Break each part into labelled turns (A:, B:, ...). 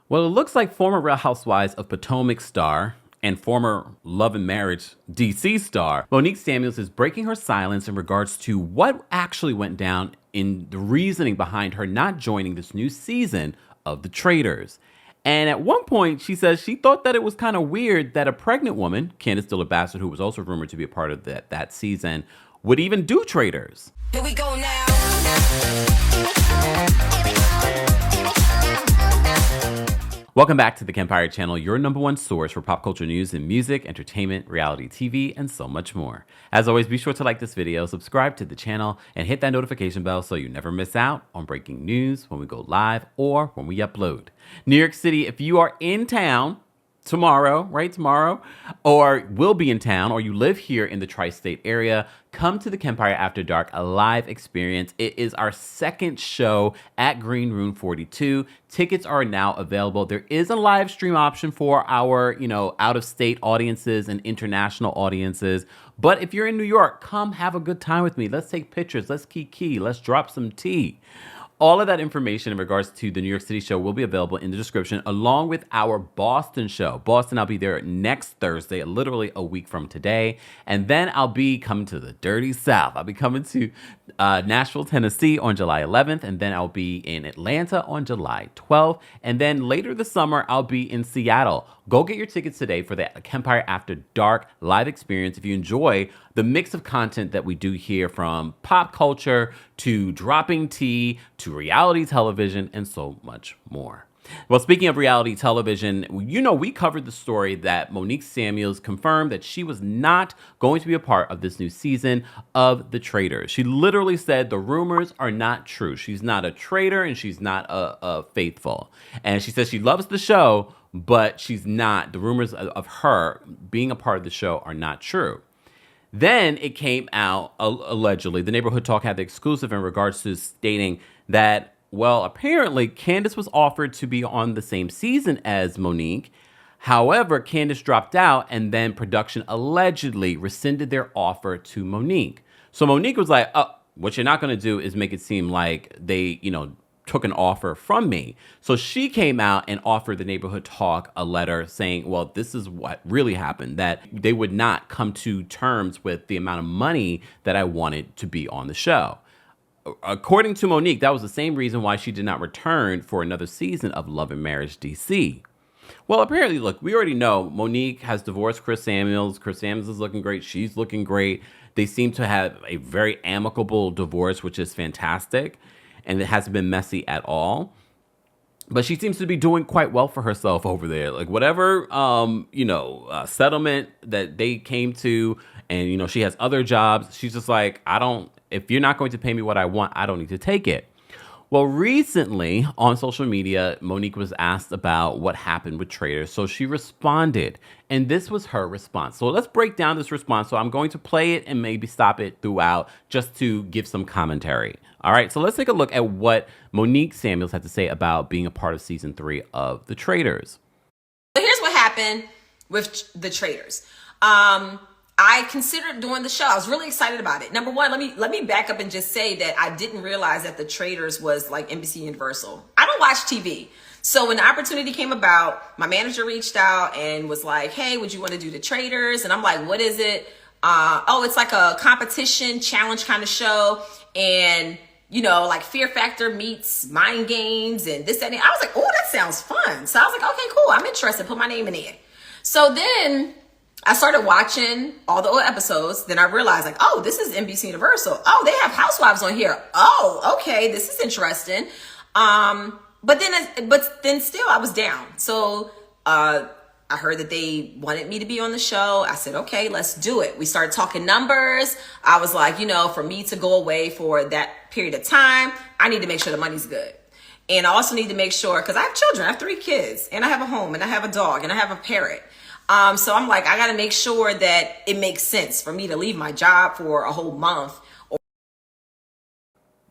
A: Well, it looks like former Real Housewives of Potomac star and former Love and Marriage DC star Monique Samuels is breaking her silence in regards to what actually went down in the reasoning behind her not joining this new season of The Traitors. And at one point, she says she thought that it was kind of weird that a pregnant woman, Candiace Dillard-Bassett, who was also rumored to be a part of that season, would even do Traitors.
B: Here we go now.
A: Welcome back to the Kempire channel, your number one source for pop culture news and music, entertainment, reality TV, and so much more. As always, be sure to like this video, subscribe to the channel, and hit that notification bell so you never miss out on breaking news when we go live or when we upload. New York City, if you are in town tomorrow, or will be in town, or you live here in the tri-state area, come to the Kempire After Dark, a live experience. It is our second show at Green Room 42. Tickets are now available. There is a live stream option for our, out-of-state audiences and international audiences. But if you're in New York, come have a good time with me. Let's take pictures. Let's kiki. Let's drop some tea. All of that information in regards to the New York City show will be available in the description, along with our Boston show. Boston, I'll be there next Thursday, literally a week from today. And then I'll be coming to the Dirty South. I'll be coming to Nashville, Tennessee on July 11th. And then I'll be in Atlanta on July 12th. And then later this summer, I'll be in Seattle. Go get your tickets today for the Kempire After Dark live experience. If you enjoy the mix of content that we do here, from pop culture to dropping tea to reality television and so much more. Well, speaking of reality television, we covered the story that Monique Samuels confirmed that she was not going to be a part of this new season of The Traitors. She literally said the rumors are not true. She's not a traitor and she's not a faithful. And she says she loves the show, but she's not. The rumors of her being a part of the show are not true. Then it came out, allegedly, the Neighborhood Talk had the exclusive in regards to stating that, well, apparently Candiace was offered to be on the same season as Monique. However, Candiace dropped out, and then production allegedly rescinded their offer to Monique. So Monique was like, oh, what you're not going to do is make it seem like they, took an offer from me. So she came out and offered the Neighborhood Talk a letter saying, well, this is what really happened, that they would not come to terms with the amount of money that I wanted to be on the show. According to Monique, that was the same reason why she did not return for another season of Love and Marriage DC. Well, apparently, look, we already know Monique has divorced Chris Samuels. Chris Samuels is looking great. She's looking great. They seem to have a very amicable divorce, which is fantastic. And it hasn't been messy at all. But she seems to be doing quite well for herself over there. Like whatever, settlement that they came to, and, she has other jobs. She's just like, if you're not going to pay me what I want, I don't need to take it. Well, recently on social media, Monique was asked about what happened with Traitors. So she responded, and this was her response. So let's break down this response. So I'm going to play it and maybe stop it throughout just to give some commentary. All right, so let's take a look at what Monique Samuels had to say about being a part of season 3 of The Traitors.
B: So here's what happened with The Traitors. I considered doing the show. I was really excited about it. Number one, let me back up and just say that I didn't realize that The Traitors was like NBC Universal. I don't watch TV. So when the opportunity came about, my manager reached out and was like, hey, would you want to do The Traitors? And I'm like, what is it? It's like a competition challenge kind of show. And like Fear Factor meets Mind Games and this, that, and that. I was like, oh, that sounds fun. So I was like, okay, cool. I'm interested. Put my name in there. So then I started watching all the old episodes. Then I realized like, oh, this is NBC Universal. Oh, they have housewives on here. Oh, okay. This is interesting. But then still I was down. So, I heard that they wanted me to be on the show. I said, okay, let's do it. We started talking numbers. I was like, for me to go away for that period of time, I need to make sure the money's good. And I also need to make sure, because I have children, I have 3 kids, and I have a home, and I have a dog, and I have a parrot. So I'm like, I got to make sure that it makes sense for me to leave my job for a whole month.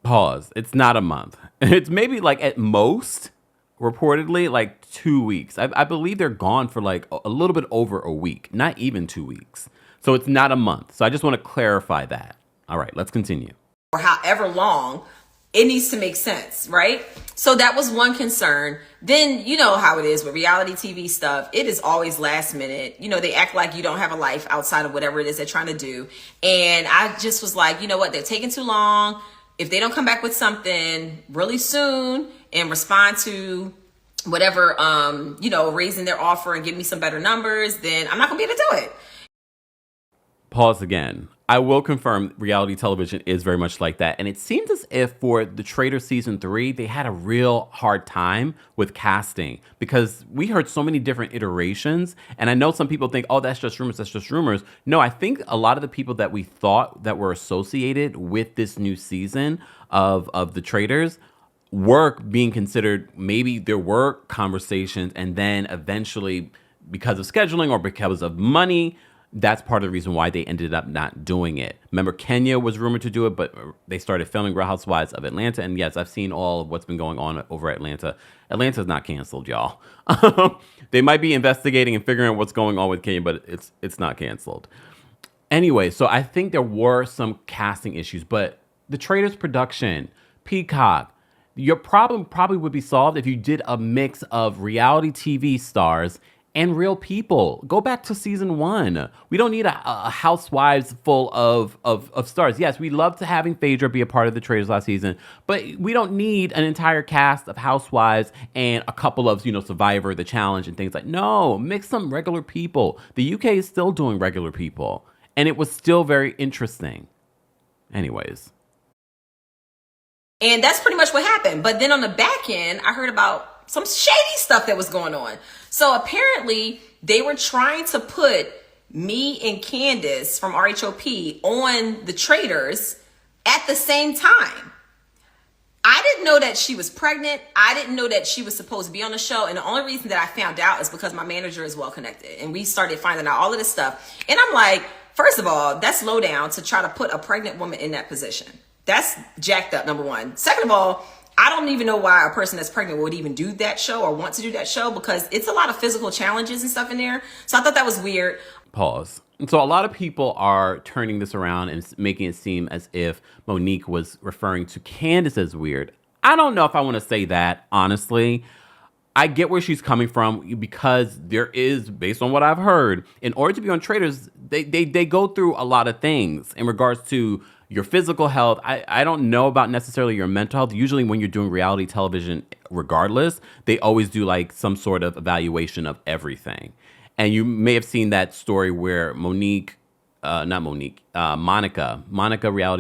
A: Pause. It's not a month. It's maybe like at most, reportedly, like 2 weeks. I believe they're gone for like a little bit over a week, not even 2 weeks. So it's not a month. So I just want to clarify that. All right, let's continue.
B: Or however long it needs to make sense, right? So that was one concern. Then you know how it is with reality TV stuff. It is always last minute. You know, they act like you don't have a life outside of whatever it is they're trying to do. And I just was like, you know what? They're taking too long. If they don't come back with something really soon and respond to whatever, raising their offer and give me some better numbers, then I'm not gonna be able to do it.
A: Pause again. I will confirm reality television is very much like that. And it seems as if for the Traitors season 3, they had a real hard time with casting because we heard so many different iterations. And I know some people think, oh, that's just rumors, that's just rumors. No, I think a lot of the people that we thought that were associated with this new season of the Traitors were being considered. Maybe there were conversations, and then eventually, because of scheduling or because of money, that's part of the reason why they ended up not doing it. Remember, Kenya was rumored to do it, but they started filming Real Housewives of Atlanta. And yes, I've seen all of what's been going on over Atlanta. Atlanta's not canceled, y'all. They might be investigating and figuring out what's going on with Kenya, but it's not canceled. Anyway, so I think there were some casting issues, but the Traitors production, Peacock, your problem probably would be solved if you did a mix of reality TV stars and real people. Go back to season 1. We don't need a housewives full of stars. Yes, we loved to having Phaedra be a part of the Traitors last season, but we don't need an entire cast of housewives and a couple of, Survivor, The Challenge, and things like. No, mix some regular people. The UK is still doing regular people, and it was still very interesting. Anyways.
B: And that's pretty much what happened. But then on the back end, I heard about some shady stuff that was going on. So apparently they were trying to put me and Candiace from RHOP on the Traitors at the same time. I didn't know that she was pregnant. I didn't know that she was supposed to be on the show. And the only reason that I found out is because my manager is well connected. And we started finding out all of this stuff. And I'm like, first of all, that's low down to try to put a pregnant woman in that position. That's jacked up, number one. Second of all, I don't even know why a person that's pregnant would even do that show or want to do that show, because it's a lot of physical challenges and stuff in there. So I thought that was weird.
A: Pause. So a lot of people are turning this around and making it seem as if Monique was referring to Candiace as weird. I don't know if I want to say that, honestly. I get where she's coming from, because there is, based on what I've heard, in order to be on Traitors, they go through a lot of things in regards to your physical health. I don't know about necessarily your mental health. Usually when you're doing reality television, regardless, they always do like some sort of evaluation of everything. And you may have seen that story where Monica, Reality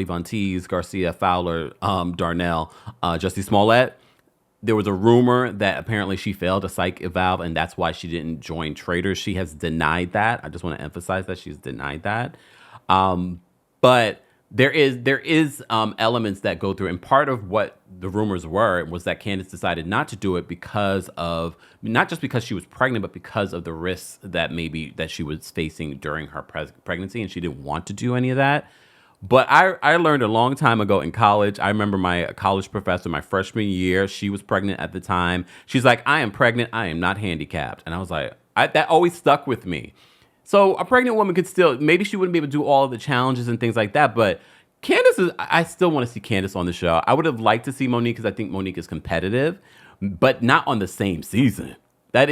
A: Von Teese, Garcia, Fowler, Darnell, Jussie Smollett. There was a rumor that apparently she failed a psych eval, and that's why she didn't join Traitors. She has denied that. I just want to emphasize that she's denied that. But there is elements that go through, and part of what the rumors was that Candiace decided not to do it because of, not just because she was pregnant, but because of the risks that she was facing during her pregnancy, and she didn't want to do any of that. But I learned a long time ago in college. I remember my college professor, my freshman year, she was pregnant at the time. She's like, I am pregnant. I am not handicapped. And I was like, that always stuck with me. So a pregnant woman could still, maybe she wouldn't be able to do all of the challenges and things like that. But Candiace I still want to see Candiace on the show. I would have liked to see Monique, because I think Monique is competitive, but not on the same season. That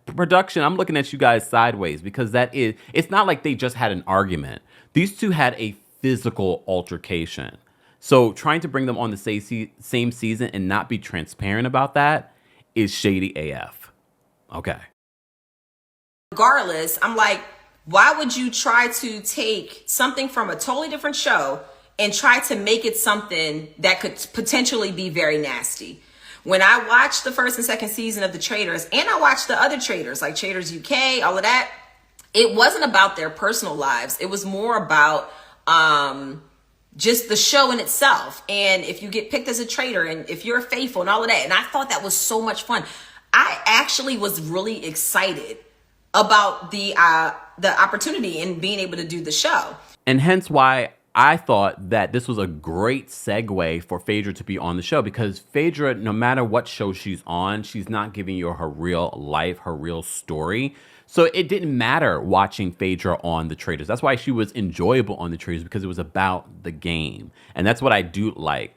A: production, I'm looking at you guys sideways, because it's not like they just had an argument. These two had a physical altercation. So trying to bring them on the same season and not be transparent about that is shady AF. Okay.
B: Regardless, I'm like, why would you try to take something from a totally different show and try to make it something that could potentially be very nasty? When I watched the first and second season of The Traitors, and I watched the other Traitors, like Traitors UK, all of that, it wasn't about their personal lives. It was more about just the show in itself. And if you get picked as a traitor, and if you're faithful and all of that. And I thought that was so much fun. I actually was really excited about the opportunity and being able to do the show.
A: And hence why I thought that this was a great segue for Phaedra to be on the show, because Phaedra, no matter what show she's on, she's not giving you her real life, her real story. So it didn't matter watching Phaedra on The Traitors. That's why she was enjoyable on The Traitors, because it was about the game. And that's what I do like.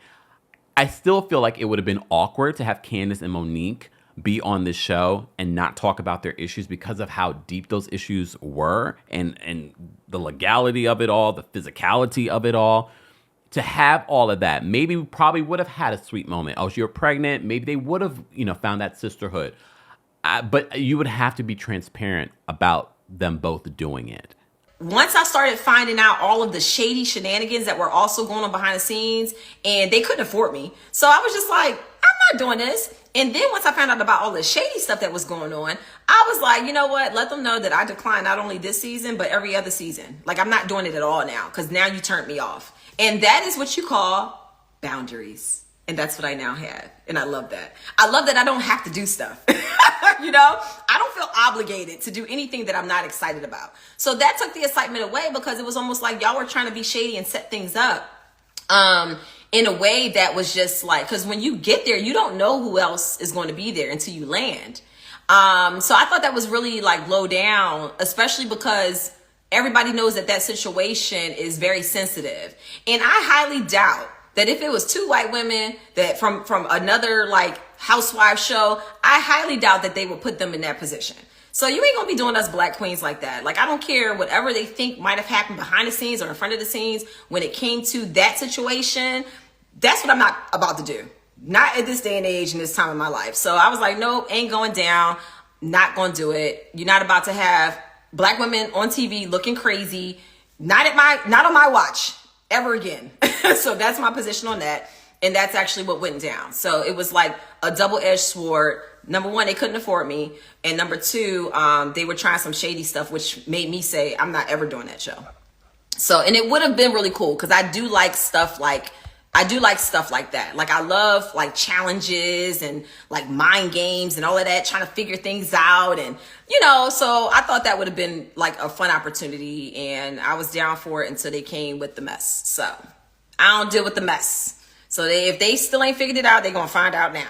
A: I still feel like it would have been awkward to have Candiace and Monique be on this show and not talk about their issues because of how deep those issues were and the legality of it all, the physicality of it all. To have all of that, maybe we probably would have had a sweet moment. Oh, you're pregnant. Maybe they would have, found that sisterhood. But you would have to be transparent about them both doing it.
B: Once I started finding out all of the shady shenanigans that were also going on behind the scenes, and they couldn't afford me. So I was just like, I'm not doing this. And then once I found out about all the shady stuff that was going on, I was like, you know what? Let them know that I declined not only this season, but every other season. Like, I'm not doing it at all now because now you turned me off. And that is what you call boundaries. And that's what I now have. And I love that. I love that I don't have to do stuff. I don't feel obligated to do anything that I'm not excited about. So that took the excitement away because it was almost like y'all were trying to be shady and set things up in a way that was just like, because when you get there, you don't know who else is going to be there until you land. So I thought that was really like low down, especially because everybody knows that situation is very sensitive. And I highly doubt that if it was two white women that from another like housewife show, I highly doubt that they would put them in that position. So you ain't gonna be doing us black queens like that. Like, I don't care whatever they think might have happened behind the scenes or in front of the scenes when it came to that situation. That's what I'm not about to do. Not at this day and age in this time of my life. So I was like, nope, ain't going down. Not gonna do it. You're not about to have black women on TV looking crazy. Not on my watch ever again. So that's my position on that. And that's actually what went down. So it was like a double-edged sword. Number one, they couldn't afford me. And number two, they were trying some shady stuff, which made me say, I'm not ever doing that show. So, and it would have been really cool because I do like stuff like that. Like, I love like challenges and like mind games and all of that, trying to figure things out. And, so I thought that would have been like a fun opportunity. And I was down for it until they came with the mess. So I don't deal with the mess. So if they still ain't figured it out, they're going to find out now.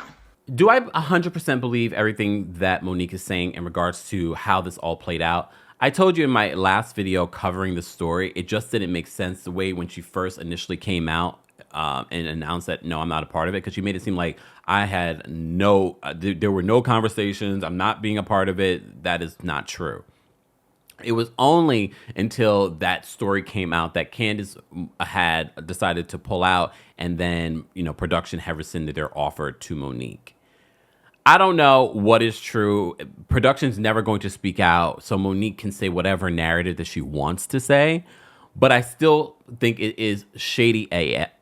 A: Do I 100% believe everything that Monique is saying in regards to how this all played out? I told you in my last video covering the story, it just didn't make sense the way when she first initially came out and announced that, no, I'm not a part of it, because she made it seem like I had there were no conversations. I'm not being a part of it. That is not true. It was only until that story came out that Candiace had decided to pull out, and then, production had rescinded their offer to Monique. I don't know what is true. Production's never going to speak out, so Monique can say whatever narrative that she wants to say. But I still think it is shady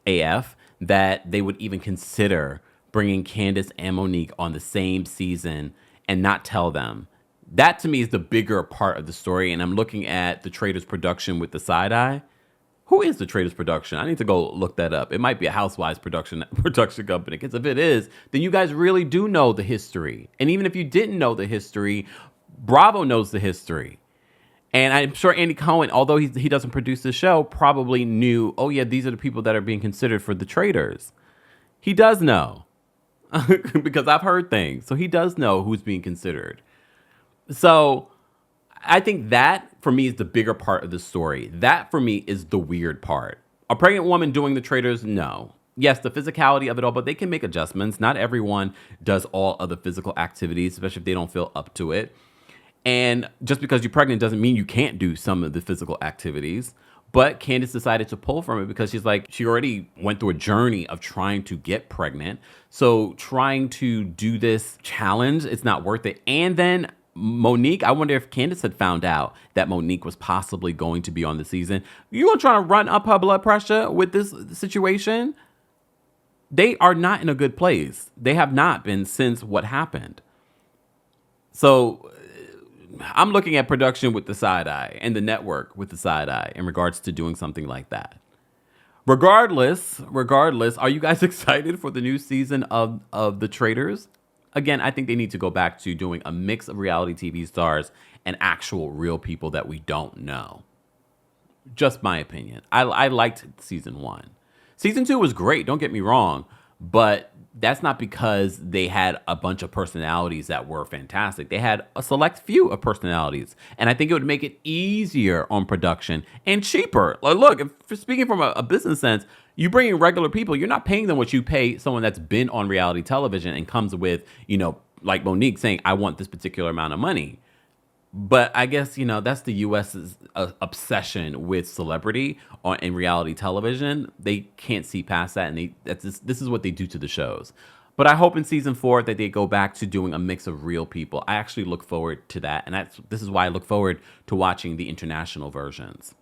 A: AF that they would even consider bringing Candiace and Monique on the same season and not tell them. That to me is the bigger part of the story. And I'm looking at the Traitors production with the side eye. Who is the Traitors production? I need to go look that up. It might be a Housewives production company. Because if it is, then you guys really do know the history. And even if you didn't know the history, Bravo knows the history. And I'm sure Andy Cohen, although he doesn't produce the show, probably knew, oh yeah, these are the people that are being considered for the Traitors. He does know. Because I've heard things. So he does know who's being considered. So I think that, for me, is the bigger part of the story. That, for me, is the weird part. A pregnant woman doing the Traitors? No. Yes, the physicality of it all, but they can make adjustments. Not everyone does all of the physical activities, especially if they don't feel up to it. And just because you're pregnant doesn't mean you can't do some of the physical activities. But Candiace decided to pull from it because she's like, she already went through a journey of trying to get pregnant. So trying to do this challenge, it's not worth it. And then Monique, I wonder if Candiace had found out that Monique was possibly going to be on the season. You gonna try to run up her blood pressure with this situation? They are not in a good place. They have not been since what happened. So I'm looking at production with the side eye and the network with the side eye in regards to doing something like that. Regardless, are you guys excited for the new season of The Traitors? Again, I think they need to go back to doing a mix of reality TV stars and actual real people that we don't know. Just my opinion. I liked season 1. Season 2 was great, don't get me wrong, but that's not because they had a bunch of personalities that were fantastic. They had a select few of personalities. And I think it would make it easier on production and cheaper. Like, look, if speaking from a business sense, you bring in regular people, you're not paying them what you pay someone that's been on reality television and comes with, like Monique saying, I want this particular amount of money. But I guess, that's the U.S.'s obsession with celebrity in reality television. They can't see past that, and this is what they do to the shows. But I hope in season 4 that they go back to doing a mix of real people. I actually look forward to that, and this is why I look forward to watching the international versions.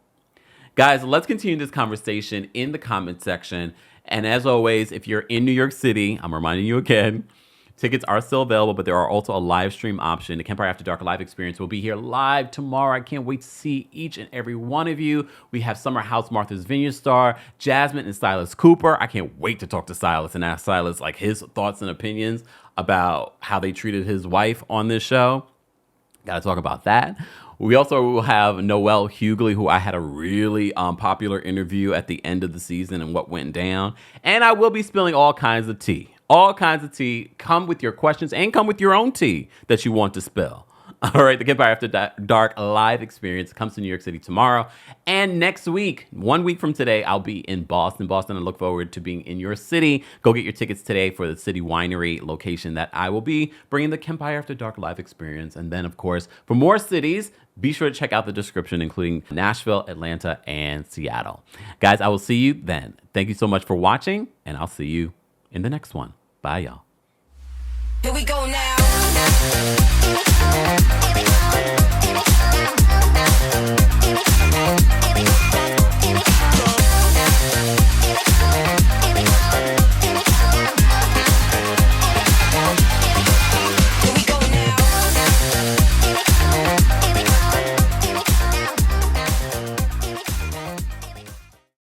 A: Guys, let's continue this conversation in the comment section. And as always, if you're in New York City, I'm reminding you again, tickets are still available, but there are also a live stream option. The Kempire After Dark live experience will be here live tomorrow. I can't wait to see each and every one of you. We have Summer House Martha's Vineyard star, Jasmine and Silas Cooper. I can't wait to talk to Silas and ask Silas like his thoughts and opinions about how they treated his wife on this show. Got to talk about that. We also will have Noelle Hughley, who I had a really popular interview at the end of the season and what went down. And I will be spilling all kinds of tea. All kinds of tea. Come with your questions and come with your own tea that you want to spill. All right, the Kempire After Dark live experience comes to New York City tomorrow. And next week, 1 week from today, I'll be in Boston. I look forward to being in your city. Go get your tickets today for the City Winery location that I will be bringing the Kempire After Dark live experience. And then, of course, for more cities, be sure to check out the description, including Nashville, Atlanta, and Seattle. Guys, I will see you then. Thank you so much for watching, and I'll see you in the next one. Bye, y'all.
C: Here we go now. Here we go.